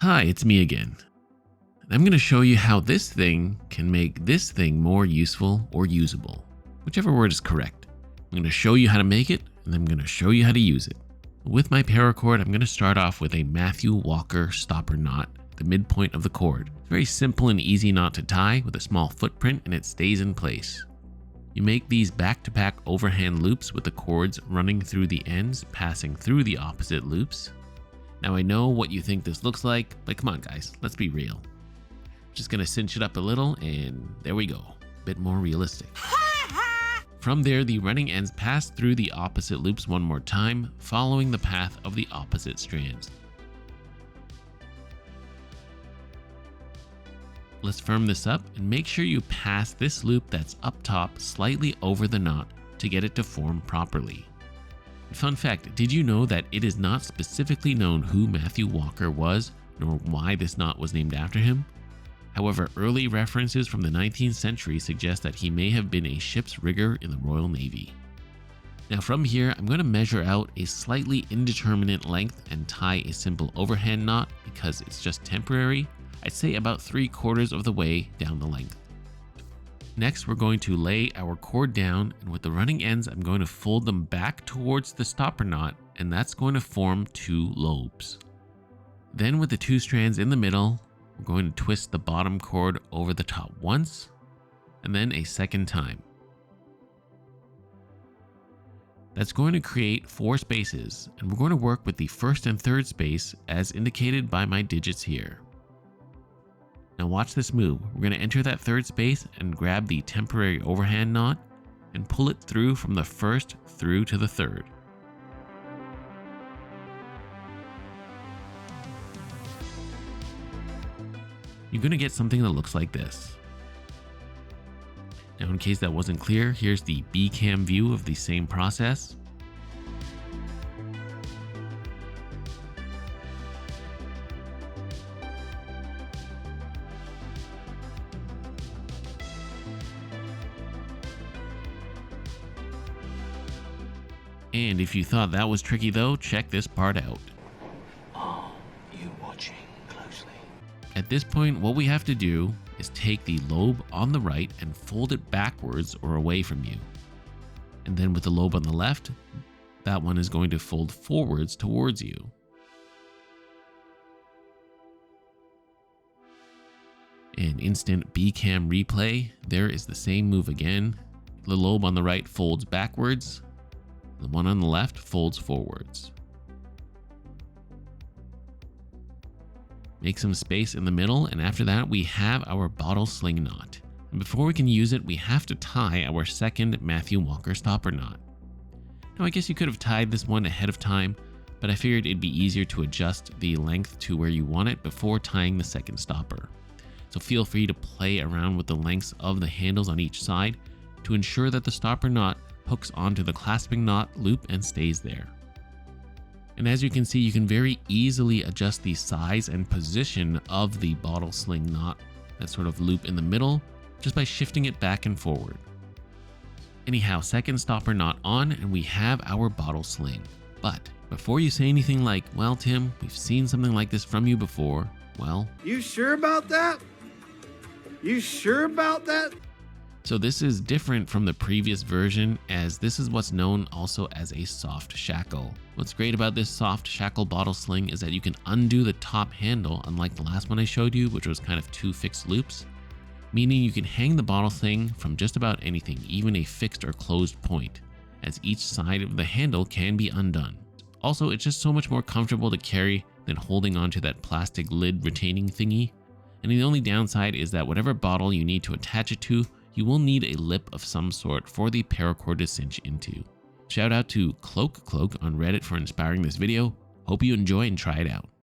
Hi, it's me again. I'm going to show you how this thing can make this thing more useful or usable, whichever word is correct. I'm going to show you how to make it, and I'm going to show you how to use it. With my paracord, I'm going to start off with a Matthew Walker stopper knot at the midpoint of the cord. It's a very simple and easy knot to tie with a small footprint, and it stays in place. You make these back-to-back overhand loops with the cords running through the ends, passing through the opposite loops. Now I know what you think this looks like, but come on guys, let's be real. Just gonna cinch it up a little and there we go, a bit more realistic. From there, the running ends pass through the opposite loops one more time, following the path of the opposite strands. Let's firm this up and make sure you pass this loop that's up top slightly over the knot to get it to form properly. Fun fact, did you know that it is not specifically known who Matthew Walker was, nor why this knot was named after him? However, early references from the 19th century suggest that he may have been a ship's rigger in the Royal Navy. Now from here, I'm going to measure out a slightly indeterminate length and tie a simple overhand knot because it's just temporary. I'd say about 3/4 of the way down the length. Next, we're going to lay our cord down, and with the running ends, I'm going to fold them back towards the stopper knot, and that's going to form 2 lobes. Then with the 2 strands in the middle, we're going to twist the bottom cord over the top once, and then a second time. That's going to create 4 spaces, and we're going to work with the first and third space as indicated by my digits here. Now watch this move. We're going to enter that third space and grab the temporary overhand knot and pull it through from the first through to the third. You're going to get something that looks like this. Now in case that wasn't clear, here's the B-cam view of the same process. And if you thought that was tricky though, check this part out. Are you watching closely? At this point, what we have to do is take the lobe on the right and fold it backwards or away from you. And then with the lobe on the left, that one is going to fold forwards towards you. An instant B-cam replay, there is the same move again. The lobe on the right folds backwards. The one on the left folds forwards. Make some space in the middle, and after that we have our bottle sling knot. And before we can use it, we have to tie our second Matthew Walker stopper knot. Now I guess you could have tied this one ahead of time, but I figured it'd be easier to adjust the length to where you want it before tying the second stopper. So feel free to play around with the lengths of the handles on each side to ensure that the stopper knot hooks onto the clasping knot loop and stays there. And as you can see, you can very easily adjust the size and position of the bottle sling knot, that sort of loop in the middle, just by shifting it back and forward. Anyhow, second stopper knot on, and we have our bottle sling. But before you say anything like, well Tim, we've seen something like this from you before, well, You sure about that? You sure about that? so this is different from the previous version, as this is what's known also as a soft shackle. What's great about this soft shackle bottle sling is that you can undo the top handle, unlike the last one I showed you, which was kind of 2 fixed loops, meaning you can hang the bottle sling from just about anything, even a fixed or closed point, as each side of the handle can be undone. Also, it's just so much more comfortable to carry than holding onto that plastic lid retaining thingy. And the only downside is that whatever bottle you need to attach it to, you will need a lip of some sort for the paracord to cinch into. Shout out to Cloak on Reddit for inspiring this video. Hope you enjoy and try it out.